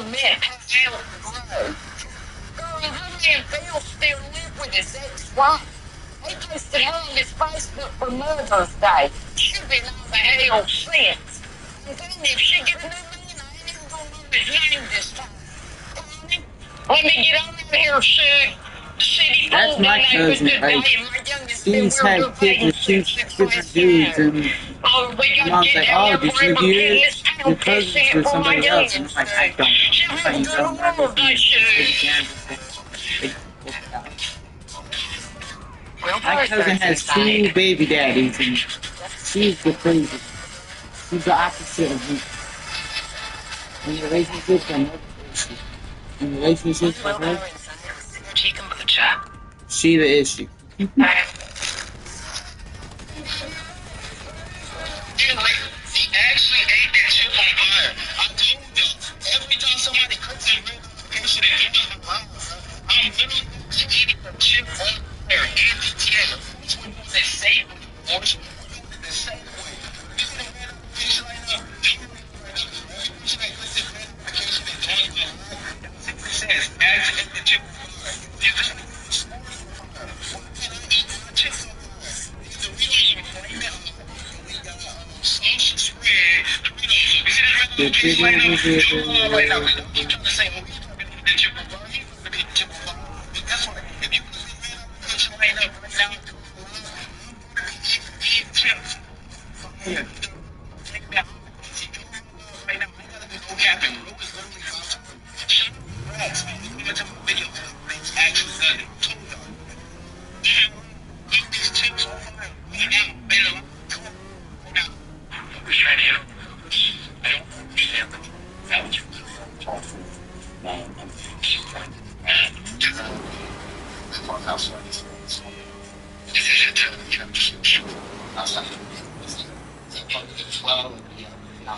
cement out grow. Girl, and her man Phil still live with his ex-wife. He posted her on his Facebook for Mother's Day. She's been on the hell since. And then if she get a new man, I ain't even gonna know his name this time. Connie, let me get on out here, Sue. The city That's fool my done opened cousin. today, Like, and my youngest been she's where had we're kids paying with two $6 different dudes, and Oh, we got mom's to like, get "Oh, down did there you for every kid hear in this town your cousin's pissing it with for my somebody else?" And I'm youngins. like, "I don't." She'll have a And good my Memorial Day, Sue. My cousin has two baby daddies, and she's the crazy. She's the opposite of me. In relationships, I'm never issue. In relationships with her, she the issue. He actually ate that chip on fire. I told them, every time somebody cooks a real location and eat my house, I'm literally eating a chip on fire every day. Which one was it safe? Or which one was it the safe way? You see the red application right now? Every person that clicks the red application and joins my live, that's what it says. Actually ate the chip on fire. You got to be smart on fire. Why can't I eat my chips on fire? Because the real right now, we got sausage spread, Doritos. You see that red piece right now? Right now, I'm trying to say, well, we probably need the chip on fire. You probably need the chip on fire. But guess what? If you put the red application right now, I'm going to be eating chips. Fire. Take me out. Right now, I gotta be no capping. Bro is literally about to shut up. Rats. Look into my video. It's actually done it. Told y'all. Eat these chips on fire. Right now. Man, come on. Now. I'm just trying to hit him. I don't understand the value of clubhouse. This is a time to just outside. Well, I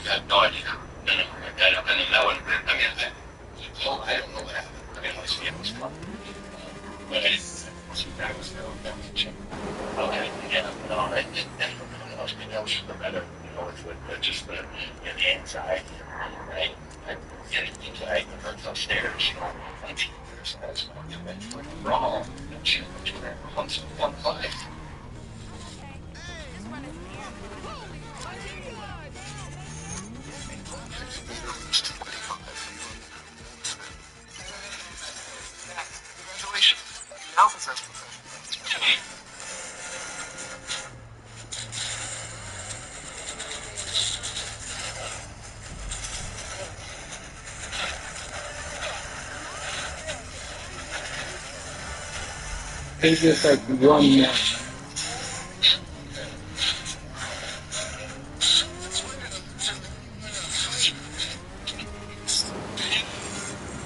have no idea. I don't know what I mean. I don't know what happened. I mean, honestly, it was fun. But I was okay, yeah, no, that was the better, with just the anxiety, right? I heard upstairs, my teachers, that's wrong. She wants one fight. Congratulations. Now possessed professional. They just like one more.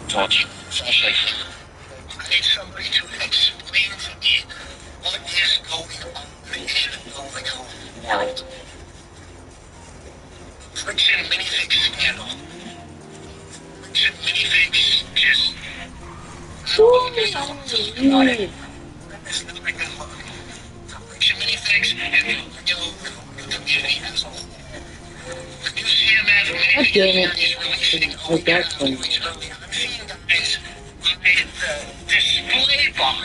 Touch. I need somebody to explain to me what is going on in the world. Friction minifix scandal. Friction minifix just. There's nothing about it. It's not a good look. Friction minifix and the community as a whole. The new CMF minifix is releasing earlier. I'm seeing guys buy the display box.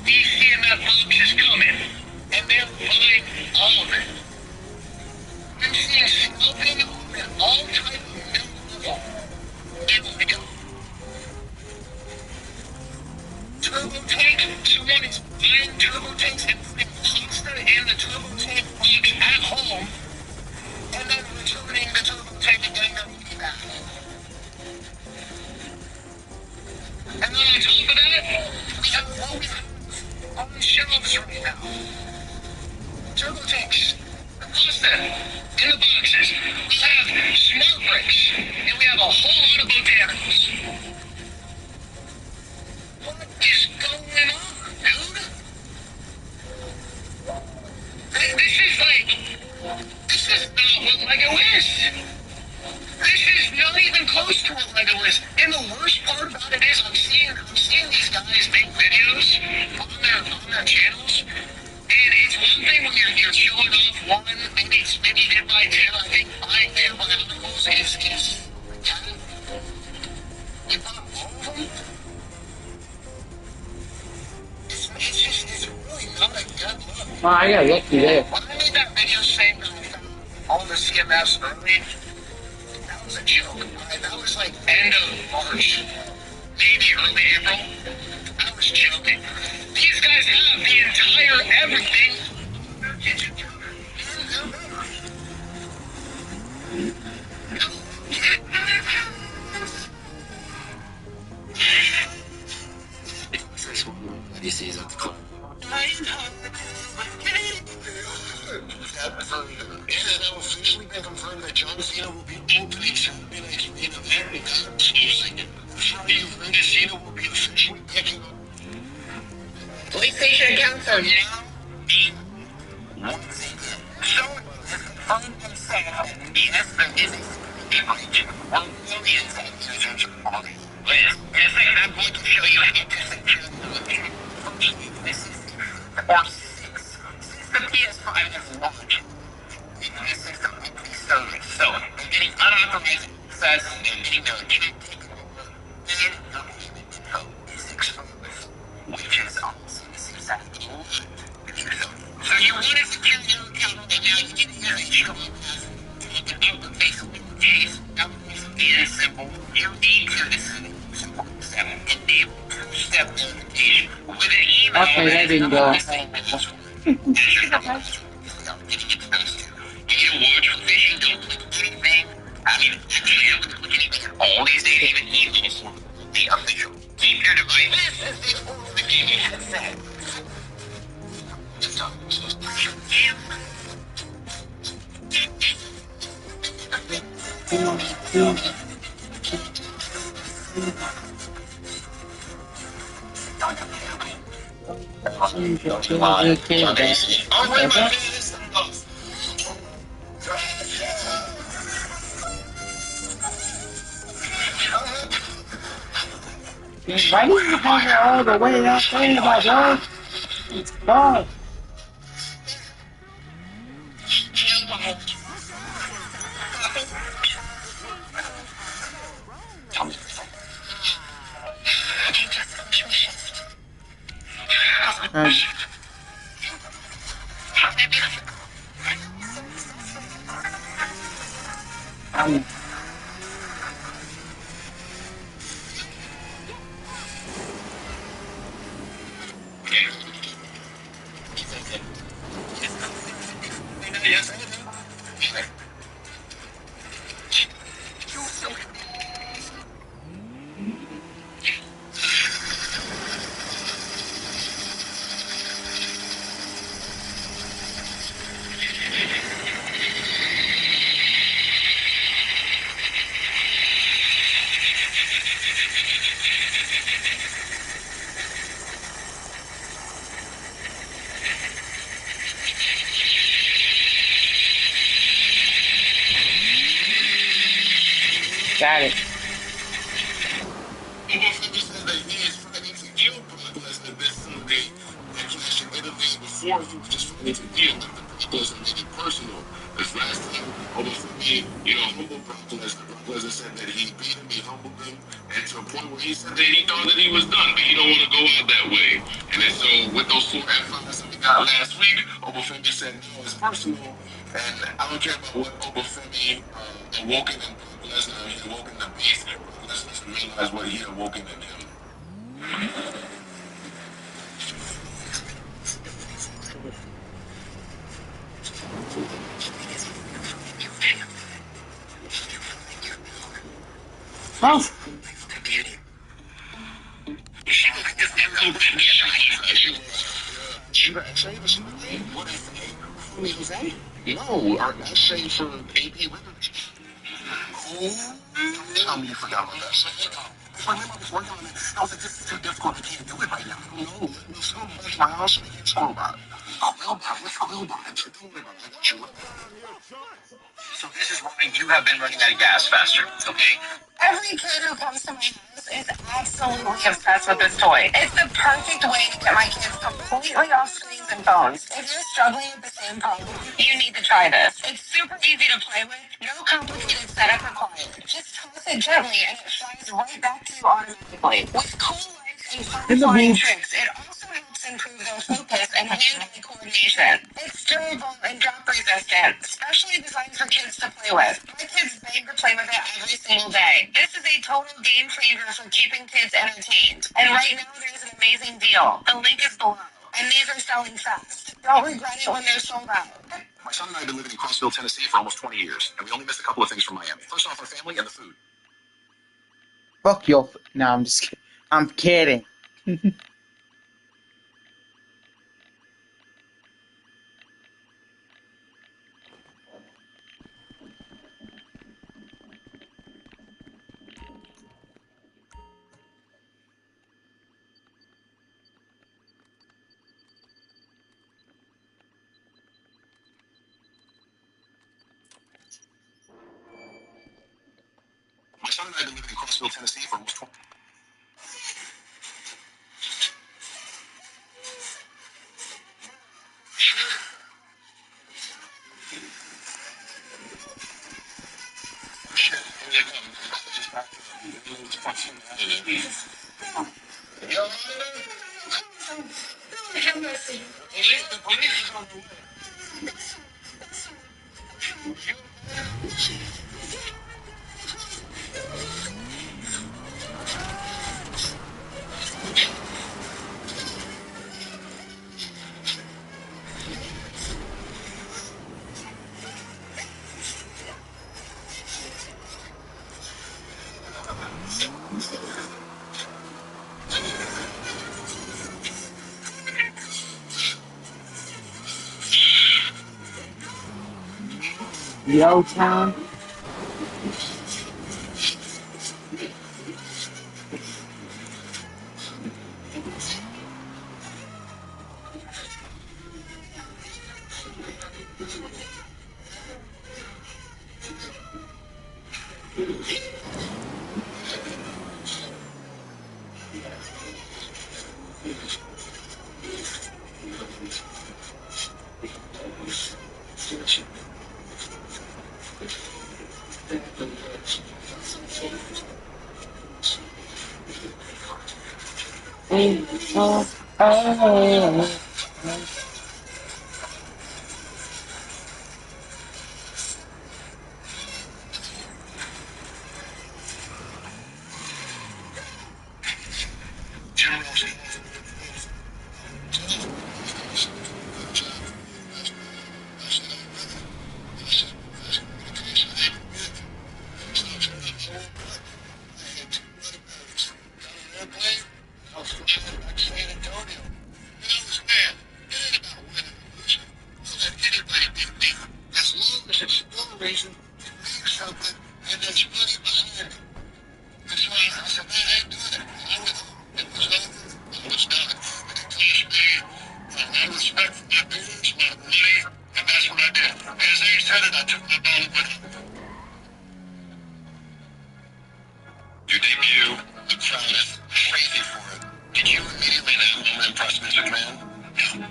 These CMF boxes coming, and they're buying all of it. I'm seeing scalping on all type of middle level. There we go. Turbo tank. Someone is buying turbo tanks and putting pasta in the turbo tank box at home, and then returning the turbo tank and getting their money back. And then on top of that, we have what we have on the shelves right now. Turbo tanks, pasta in the boxes. We have smart bricks, and we have a whole lot of botanicals. What is going on, dude? This is not what Lego is. This is not even close to what Lego is. And the worst part about it is I'm seeing these guys make videos on their channels. And it's one thing when you're showing off one, maybe you did buy two. I think buying two biologicals is I gotta look through there. When I made that video saying that I found all the CMFs early, that was a joke. Right? That was like end of March, maybe early April. I was joking. These guys have the entire everything. He sees at the club. It has officially been confirmed that John Cena will be opening Saturday Night's main event. And that changing it. Friday, Friday, Cena will be officially picking up. PlayStation accounts are now being so confirmed and said, yes, there is a breach of millions of users on it. Yes, that boy can show you how to secure this is or since the PS5 has launched. This is the monthly service. So they're getting unauthorized access, they're getting their account taken over, and your payment info is exposed, which is also the exact bullshit. So you want to secure your account right now, you need to use a Shield Pass to look it up, but basically the case, that is being simple. You need to, this is a simple step, enable two-step verification with an email. Okay, that didn't go. You need to watch for phishing, don't click anything. I mean, actually, don't click anything at all. These ain't even emails. The official. Keep your device. This is the ultimate gaming headset. Why do you have it all the way out there, my boy? It's God. Got it. Before he was just fighting to deal with the Brock Lesnar made it personal. This last time, almost for me, humbled Brock Lesnar. Brock Lesnar said that he beat him, he humbled him, and to a point where he said that he thought that he was done, but he don't want to go out that way. And then so with those 4 F5s that we got last week, Obafemi said no, it's personal, and I don't care about what Obafemi awoken in Brock Lesnar. He awoken the beast. Brock Lesnar doesn't realize what he awoken in him. Oh. No, that's shame for AP women. Tell me you forgot about that. Remember, I was working on it. I was like, this is too difficult. I can't do it right now. I don't know. There's so much my house. I can't scroll by it. Let's scroll by it. Don't worry about it. I got you. So this is why you have been running out of gas faster, okay? Every kid who comes to my house is absolutely obsessed with this toy. It's the perfect way to get my kids completely off screens and phones. If you're struggling with the same problem, you need to try this. It's super easy to play with, no complicated setup required. Just toss it gently and it flies right back to you automatically. With cool lights and fun flying tricks, it also helps improve their focus and hand-eye coordination. application. It's durable and drop resistant, specially designed for kids to play with. My kids beg to play with it every single day. This is a total game changer for keeping kids entertained. And right now there's an amazing deal. The link is below. And these are selling fast. Don't regret it when they're sold out. My son and I have been living in Crossville, Tennessee for almost 20 years, and we only missed a couple of things from Miami. First off, our family and the food. Fuck your. No, I'm just kidding. I'm kidding. My son and I have been living in Crossville, Tennessee for almost 20 Shit, here they come. Just back to Yo, have mercy. The police is on the way. Yo, town. Your debut, the crowd is crazy for it. Did you immediately in that moment impress Mr. McMahon? No.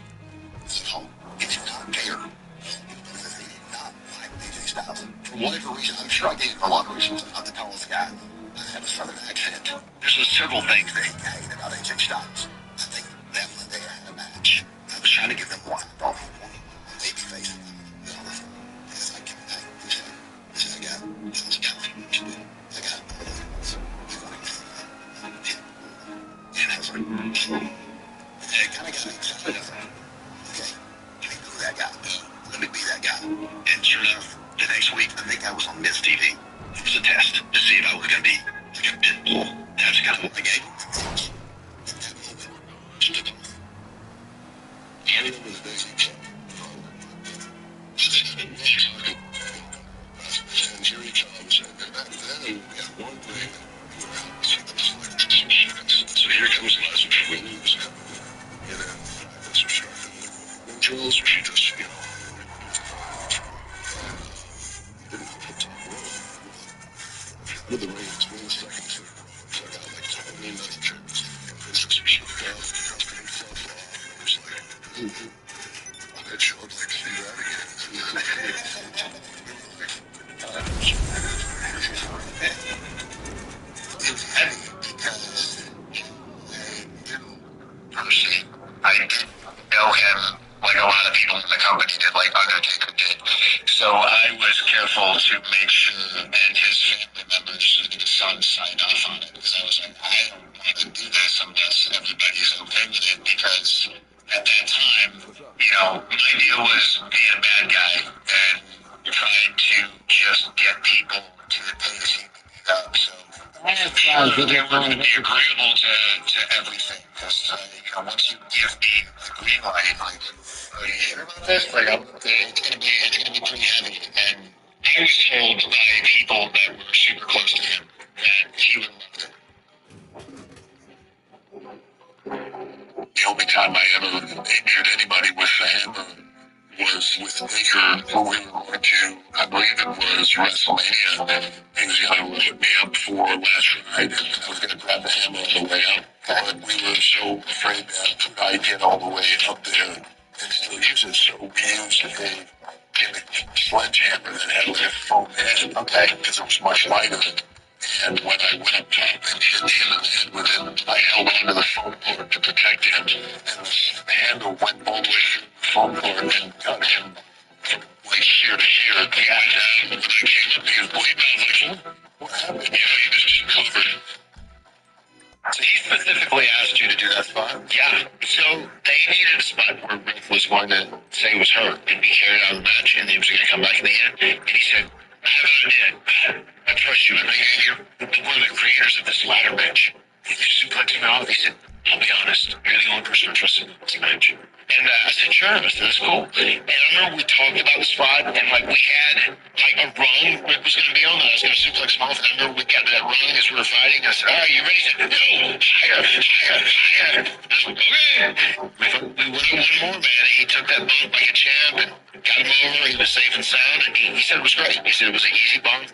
No, he did not care. He did not like AJ Styles. For whatever reason, I'm sure I gave him a lot of reasons. I'm not the tallest guy. I have a southern accent. There's several things that he hated about AJ Styles. I think that Monday I had a match. I was trying to give them what I thought he wanted. Baby face. Because I can this is a guy. This is a guy. I got and I was like, it kind of got me excited. I was like, okay, let me be that guy. Let me be that guy. And sure enough, the next week, I think I was on Miz TV. It was a test to see if I was going to be like a pit bull. That's kind of what I gave him. And it was busy. And here he comes. And then we got one thing. So here comes Lesnar. We knew was happening. And then Lesnar started. And Jules, she just, didn't put the top roll. With the Reigns, 1 second. So I got like 20 nutty trips. It's just a shit down. Dusted himself off. And I was like, I bet you would like to see that again. It was heavy because I didn't know him like a lot of people able to make sure, and his family members and his son signed off on it, because I was like, I don't want to do this unless everybody's okay with it, because at that time, my deal was being a bad guy and trying to just get people to pay the team up. So they were be agreeable to everything, because once you give me the green light, like, oh, you hear about this? Like, it's gonna be pretty heavy. And I was told by people that were super close to him that he would love it. The only time I ever injured anybody with the hammer was with Baker, when we were going to, I believe it was WrestleMania. He was going to hit me up for last ride, and I was going to grab the hammer on the way up. But we were so afraid that I'd get all the way up there and still use it. So we used a gimmick sledgehammer that had like a foam head. Okay. Because it was much lighter. And when I went up top and hit him in the head with it, I held onto the foam cord to protect him. And the handle went all the way through the foam cord and got him from like here to here. And he went down. And when I came up, he was bleeding. I was like, what happened? He was just covered. So he specifically asked you to do that spot? Yeah. So they needed a spot where Rick was going to say he was hurt and be carried out of the match, and he was going to come back in the end. And he said, I have an idea. I trust you. I know you're one of the creators of this ladder match. He just suplexed me off. He said, I'll be honest, you're the only person I trust in this match. And I said, sure. I said, that's cool. And I remember we talked about the spot, and like we had like a rung Rick was going to be on that. I was going to suplex him off. And I remember we got to that rung as we were fighting. I said, all right, you ready? He said, no, higher, higher, higher. I was like, okay. We went on one more, man. And he took that bump like a champ and got him over. He was safe and sound. And he said it was great. He said it was an easy bump.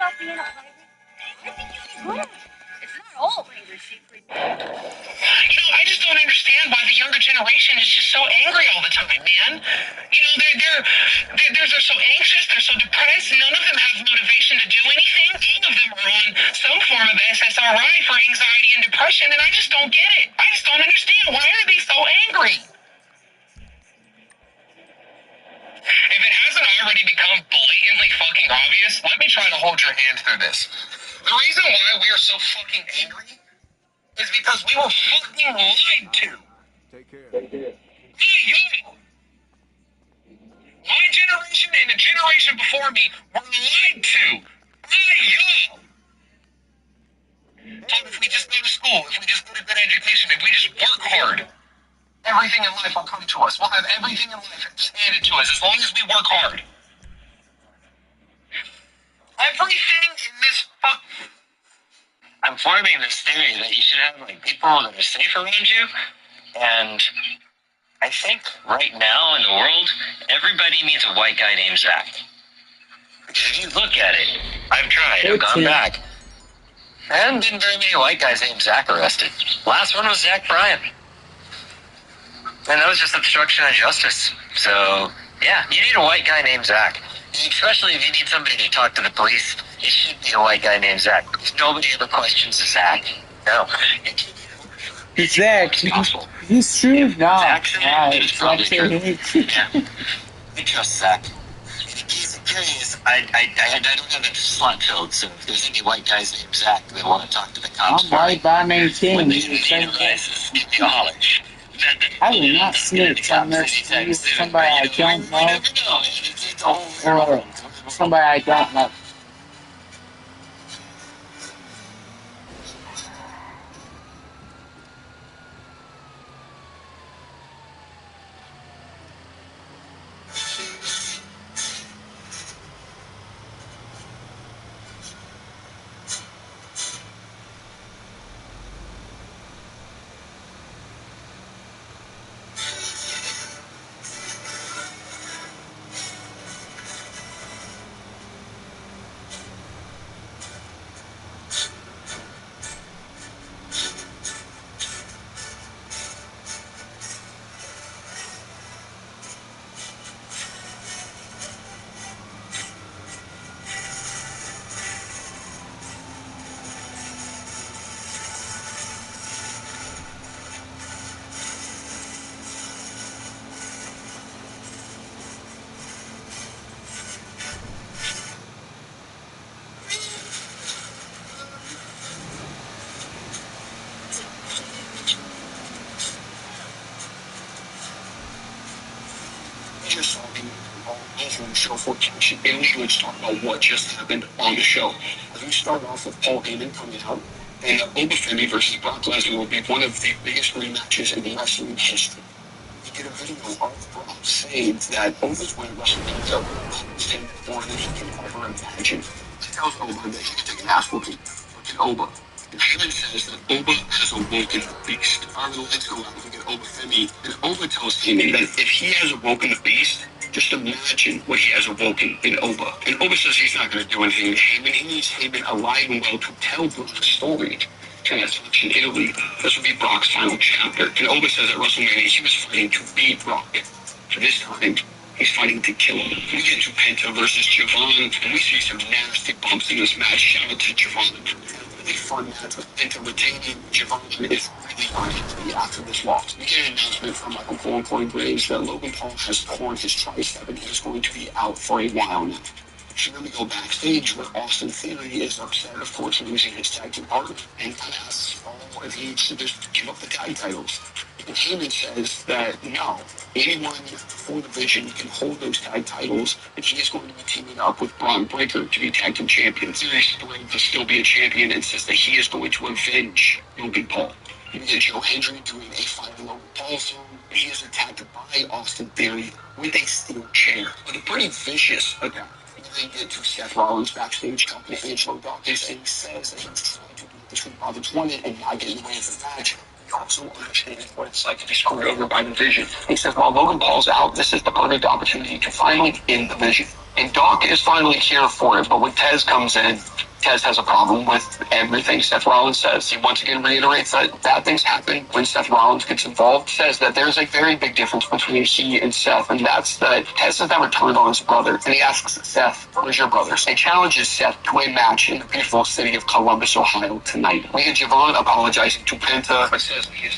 About being a pirate, I think you'd be good. It's not all angry secret. I just don't understand why the younger generation is just so angry all the time, man. They're so anxious, they're so depressed, none of them have motivation to do anything. All of them are on some form of SSRI for anxiety and depression, and I just don't get it. I just don't understand. Why are they so angry? If it hasn't already become blatantly fucking obvious, let me try to hold your hand through this. The reason why we are so fucking angry is because we were fucking lied to. Take care. You. My generation and the generation before me were lied to. You. Told if we just go to school, if we just get a good education, if we just work hard, everything in life will come to us. We'll have everything in life handed to us as long as we work hard. Everything in this fuck. I'm forming this theory that you should have like people that are safe around you, and I think right now in the world, everybody needs a white guy named Zach. Because if you look at it, I've tried, I've gone back. There haven't been very many white guys named Zach arrested. Last one was Zach Bryan. And that was just obstruction of justice. So, yeah, you need a white guy named Zach. Especially if you need somebody to talk to the police, it should be a white guy named Zach. Because nobody ever questions Zach. No. Zach, he's true now. It's probably true. Yeah. I trust Zach. In case you're curious, I don't have that slot filled, so if there's any white guys named Zach that want to talk to the cops, I'm white by name King. when they need advice, give me a holler. I will not snitch unless you somebody I don't know or somebody I don't know. just saw the over the show for Cash in Italy. Let's talk about what just happened on the show. As we start off with Paul Heyman coming out, and Obafemi versus Brock Lesnar will be one of the biggest rematches in wrestling history. He did a video of Brock saying that Oba's win at WrestleMania was him more than he can ever imagine. He tells Oba that he can take an ass whooping. Look at Oba. And Heyman says that Oba has awoken the beast. However, the lights go out, we get Obafemi, and Oba tells Heyman that if he has awoken the beast, just imagine what he has awoken in Oba. And Oba says he's not going to do anything to Heyman. He needs Heyman alive and well to tell Brock's story. In Italy, this will be Brock's final chapter. And Oba says at WrestleMania he was fighting to beat Brock. So this time, he's fighting to kill him. We get to Penta versus Javon, and we see some nasty bumps in this match. Shout out to Javon. A really fun match with Penta retaining. Javon is really unhappy after this loss. We get an announcement from Michael Cole and Corey Graves that Logan Paul has torn his tricep and he is going to be out for a while now. So then we go backstage where Austin Theory is upset, of course, losing his tag team partner, and kind of asks if he needs to just give up the tag titles. And Heyman says that no, anyone for the Vision can hold those tag titles, and he is going to be teaming up with Braun Breaker to be tag team champion. Theory's thrilled to still be a champion and says that he is going to avenge Logan Paul. You get Joe Hendry doing a fight with Logan Paul soon, and he is attacked by Austin Theory with a steel chair, but a pretty vicious attack. They get to Seth Rollins backstage talking to Angelo Dawkins, and he says that he's trying to get the Street Profits wanted and not get in the way of the match. He also understands what it's like to be screwed over by the Vision. He says while Logan Paul's out, this is the perfect opportunity to finally end the Vision. And Doc is finally here for it, but when Tez comes in, Tez has a problem with everything Seth Rollins says. He once again reiterates that bad things happen when Seth Rollins gets involved. Says that there's a very big difference between he and Seth, and that's that Tez has never turned on his brother. And he asks Seth, where's your brother? And challenges Seth to a match in the beautiful city of Columbus, Ohio tonight. We get Javon apologizing to Penta, but says he is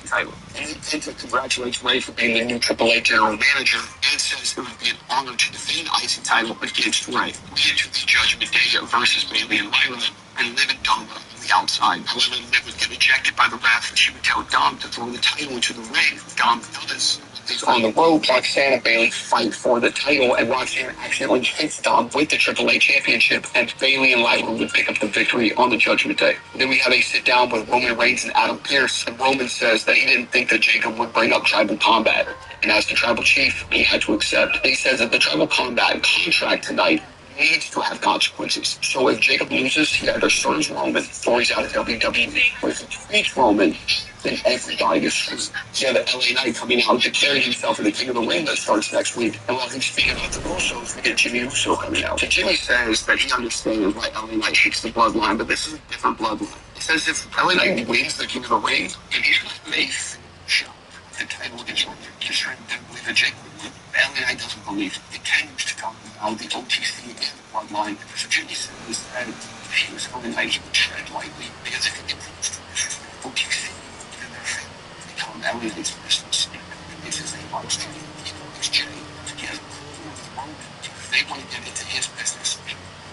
title. And then Penta congratulates Ray for being the new AAA general manager and says it would be an honor to defend the IC title against Ray. We get to the Judgment Day versus Bayley and Lyra, and Liv and Dom on the outside. However, Liv would get ejected by the ref, and she would tell Dom to throw the title into the ring. Dom does. On the road, Roxanne and Bayley fight for the title, and Roxanne accidentally hits Dom with the AAA championship, and Bayley and Lyra would pick up the victory on the Judgment Day. Then we have a sit down with Roman Reigns and Adam Pearce, and Roman says that he didn't think that Jacob would bring up tribal combat, and as the tribal chief, he had to accept. He says that the tribal combat contract tonight needs to have consequences. So if Jacob loses, he either serves Roman or he's out of WWE. Or if he defeats Roman, then everybody is screwed. You have the LA Knight coming out declaring himself in the King of the Ring that starts next week. And while he's speaking about the Usos, we get Jimmy Uso coming out. And Jimmy says that he understands why LA Knight hates the bloodline, but this is a different bloodline. He says if LA Knight wins the King of the Ring, then he's going to make a shot the title against Roman. Just trying to believe that Jacob would win. LA Knight doesn't believe it. It tends to talk about the OTC and the bloodline. So Jimmy says that if he was LA Knight, he would tread lightly, because if he gets to OTC, LA Knight's business. It's his name on the street. It's Jay. He has they want to get into his business,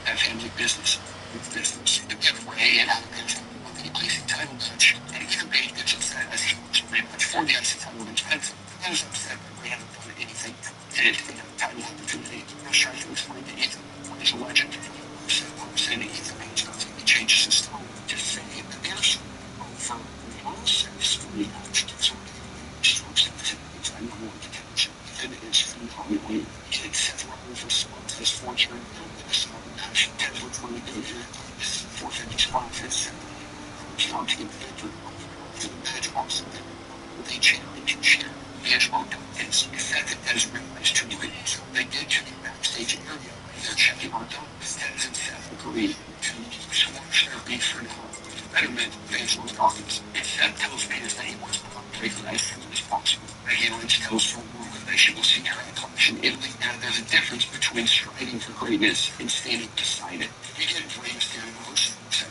that family business, And we have Ray and Adam Pearce on the IC title match, and Ethan Page gets upset as he was very much for the IC title against Penta. He was upset that Ray hadn't done anything to get a title opportunity. He was trying to explain to Ethan what is a legend. Saying that Ethan Page doesn't think he changes his tone to say that there's over the process for the action. And it's phenomenally did Seth Rollins respond to this fortune and this match. Tez was really good here. This 450 spot fits down to get the victory for the match also with a championship. Angelo Dawkins Seth and Tez realized too late. So they get to the backstage area. They're checking on Dawkins. Tez and Seth agree to squash their beef for now. Betterment of Angelo Dawkins. And Seth tells Pearce that he wants to break the ice as soon as possible. Becky Lynch tells Full that she will see her accomplish in Italy, and there's a difference between striving for greatness and standing beside it. We get Rey Mysterio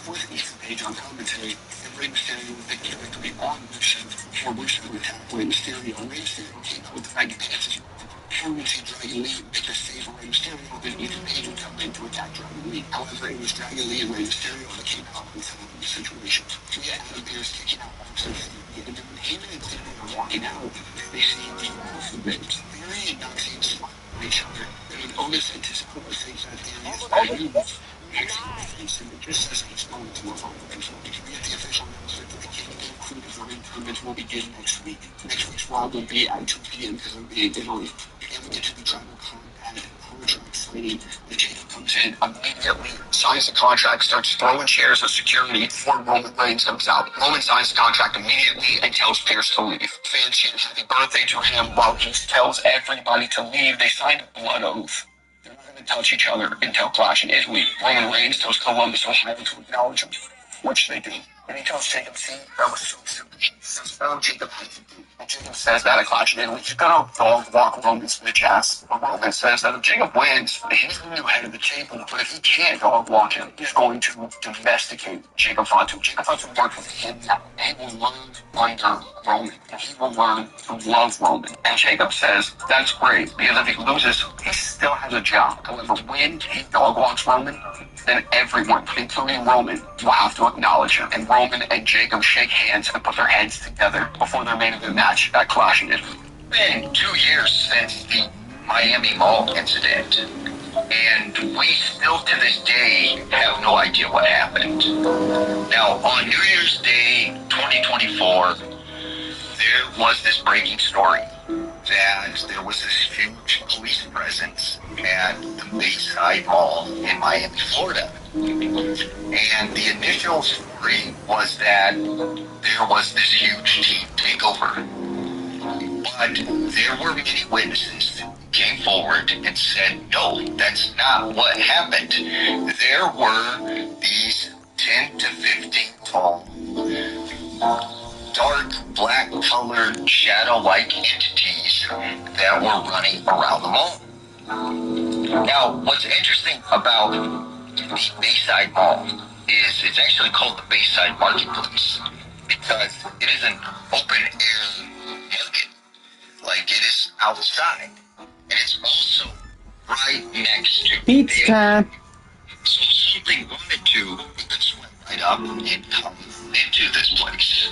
with Ethan Page on commentary, and Rey Mysterio with the victory on Rusev before Rusev would attack Rey Mysterio. Rey Mysterio came out with the Dragon Dances. Before we see Dragon Lee make a save for Rey Mysterio, then Ethan Page would come in to attack Dragon Lee. However, it was Dragon Lee and Rey Mysterio that came out and settled the situation. So we had Adam Pearce kicking out Austin Theory, and then when Heyman and Theory are walking out, they see the alphabet. Theory Danny and Maxine smile at each other. And when Otis anticipates things that Danny is bad news, Maxine thanks him and just says that he's going to a home control. We get the official announcement that the Canadian crew design tournament will begin next week. Next week's Raw will be at 2 p.m. because I'm being Italy. And we get to the Tribal Combat contract signing. The Jacob comes in, immediately signs the contract, starts throwing chairs of security before Roman Reigns comes out. Roman signs the contract immediately and tells Pierce to leave. Fans chant happy birthday to him while he tells everybody to leave. They signed a blood oath. They're not going to touch each other until Clash in Italy. Roman Reigns tells Columbus, Ohio to acknowledge him, which they do. And he tells Jacob, see, that was so stupid. He says, oh, Jacob had to do. And Jacob says that at Clash in Italy, he's going to dog walk Roman's bitch ass. But Roman says that if Jacob wins, he's the new head of the table. But if he can't dog walk him, he's going to domesticate Jacob Fatu. Jacob Fatu worked with him now. He will learn under Roman. And he will learn to love Roman. And Jacob says that's great, because if he loses, he still has a job. However, when he dog walks Roman, then everyone, including Roman, will have to acknowledge him. And Roman and Jacob shake hands and put their heads together before their main event match at Clash in Italy. It's been 2 years since the Miami Mall incident, and we still to this day have no idea what happened. Now, on New Year's Day 2024, there was this breaking story that there was this huge police presence at the Bayside Mall in Miami, Florida. And the initial story was that there was this huge team takeover. But there were many witnesses who came forward and said, no, that's not what happened. There were these 10 to 15 tall, dark black colored shadow-like entities that were running around the mall. Now, what's interesting about the Bayside Mall is it's actually called the Bayside Marketplace because it is an open-air market. Like, it is outside. And it's also right next to Pizza time. So if something wanted to, we could swim right up and come into this place.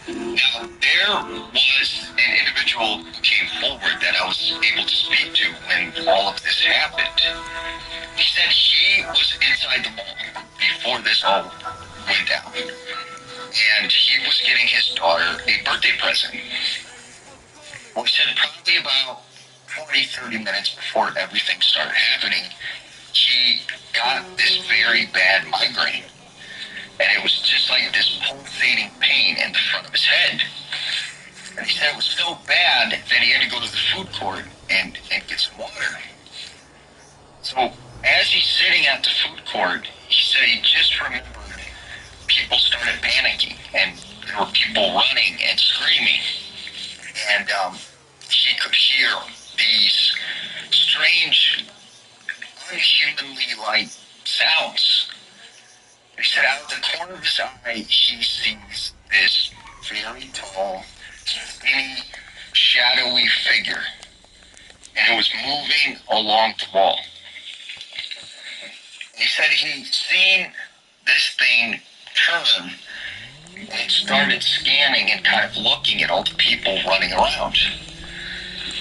Now, there was an individual who came forward that I was able to speak to when all of this happened. He said he was inside the mall before this all went down. And he was getting his daughter a birthday present. Well, he said probably about 20, 30 minutes before everything started happening, he got this very bad migraine. And it was just like this pulsating pain in the front of his head. And he said it was so bad that he had to go to the food court and get some water. So as he's sitting at the food court, he said he just remembered people started panicking and there were people running and screaming. And he could hear these strange, unhumanly like sounds. He said out of the corner of his eye, he sees this very tall, skinny, shadowy figure. And it was moving along the wall. He said he'd seen this thing turn and it started scanning and kind of looking at all the people running around.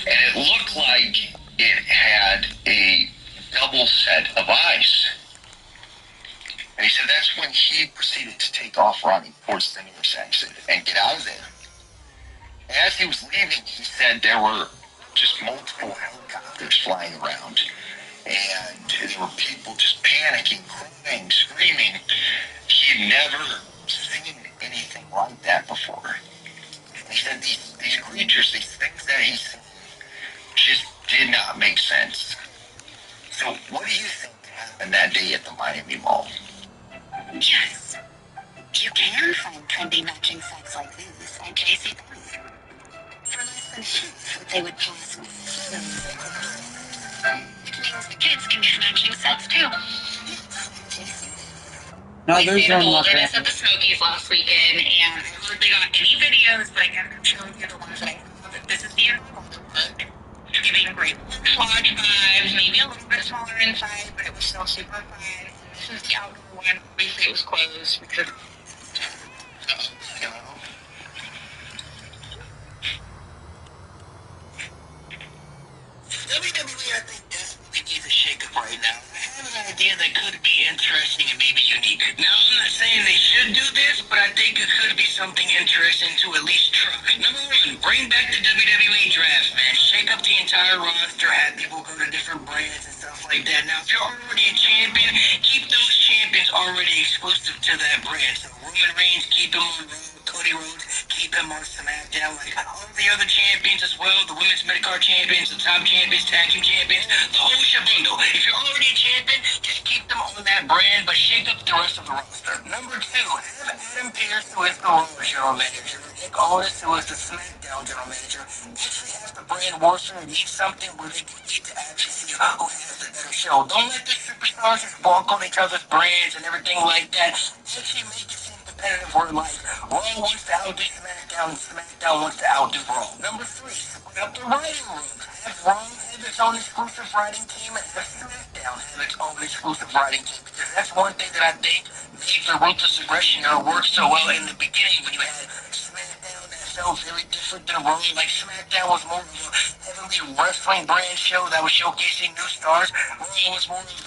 And it looked like it had a double set of eyes. And he said that's when he proceeded to take off running towards the nearest exit and get out of there. As he was leaving, he said there were just multiple helicopters flying around. And there were people just panicking, crying, screaming. He had never seen anything like that before. He said these creatures, these things that he's seen, just did not make sense. So what do you think happened that day at the Miami Mall? Yes. You can find trendy matching sets like these at JCPenney. For less than half what they would cost with It means the kids can get matching sets too. No, We there's stayed no at more. Wilderness at the Smokies last weekend, and I hardly got any videos, but I can show you the ones that I have. This is the enrollment book. Giving great lodge vibes, maybe a little bit smaller inside, but it was still super fun. This is the outdoor one. Obviously, it was closed because us into at least truck. Number one, bring back the WWE draft, man. Shake up the entire roster, have people go to different brands and stuff like that. Now, if you're already a champion, keep those champions already exclusive to that brand. So Roman Reigns, keep him on Raw. Cody Rhodes, keep him on SmackDown, like all the other champions as well, the women's mid-card champions, the top champions, tag team champions, the whole shabundle. If you're already a champion, just keep them on that brand, but shake up the rest of the roster. Number two, have Adam Pearce, who is the Raw general manager, Nick Aldis, who is the SmackDown general manager, actually have the brand warfare and need something where they can get to actually see who has the better show. Don't let the superstars just walk on each other's brands and everything like that. Actually make it competitive where like Raw wants to outdo SmackDown and SmackDown wants to outdo Raw. Number three, split up the writing room. Have Raw have its own exclusive writing team and have SmackDown have its own exclusive writing team, because that's one thing that I think made the Ruthless Aggression era work so well in the beginning when you had SmackDown that felt very different than Raw. Like SmackDown was more of a heavily wrestling brand show that was showcasing new stars. Raw was more of the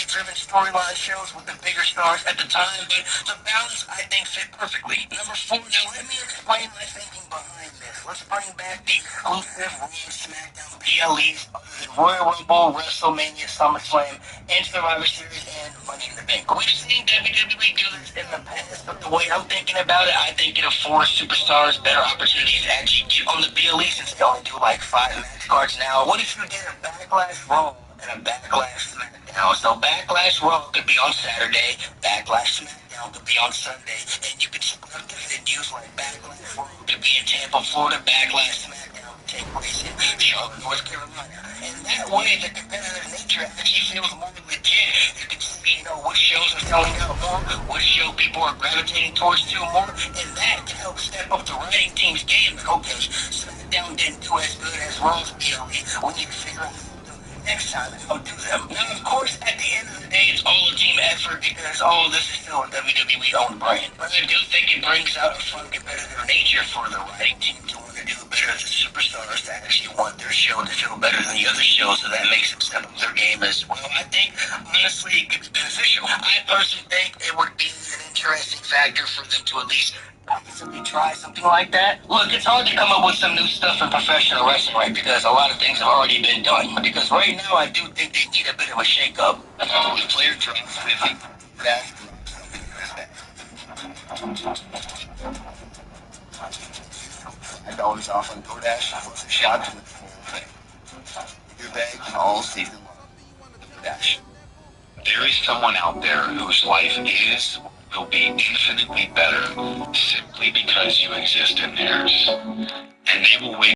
driven storyline shows with the bigger stars at the time, but the balance, I think, fit perfectly. Number four, now let me explain my thinking behind this. Let's bring back the exclusive Raw SmackDown PLEs other than Royal Rumble, WrestleMania, SummerSlam, and Survivor Series, and Money in the Bank. We've seen WWE do this in the past, but the way I'm thinking about it, I think it affords superstars better opportunities to actually get on the PLEs and still only do like 5 match cards now. What if you did a Backlash Raw and a Backlash SmackDown? So Backlash Raw could be on Saturday, Backlash SmackDown could be on Sunday, and you could split up the venues like Backlash Raw could be in Tampa, Florida, Backlash SmackDown could take place in Charlotte, North Carolina. And that way, the competitive nature actually feels more legit. You can see, what shows are selling out more, what show people are gravitating towards too more, and that can help step up the writing team's game. Like, okay, SmackDown didn't do as good as Raw's PLE. We need to figure out next time and outdo them. Now, of course, at the end of the day, it's all a team effort because all of this is still a WWE-owned brand. But I do think it brings out a fun competitive nature for the writing team to want to do better as the superstars to actually want their show to feel better than the other shows, so that makes them step up their game as well. I think, honestly, it could be beneficial. I personally think it would be an interesting factor for them to at least possibly try something like that. Look, it's hard to come up with some new stuff in professional wrestling, right? Because a lot of things have already been done. Because right now, I do think they need a bit of a shake-up. The player drops 50. That's $5 off on DoorDash was a shot to the whole thing. Your bag all season long. DoorDash. There is someone out there whose life will be infinitely better simply because you exist in theirs. And they will wait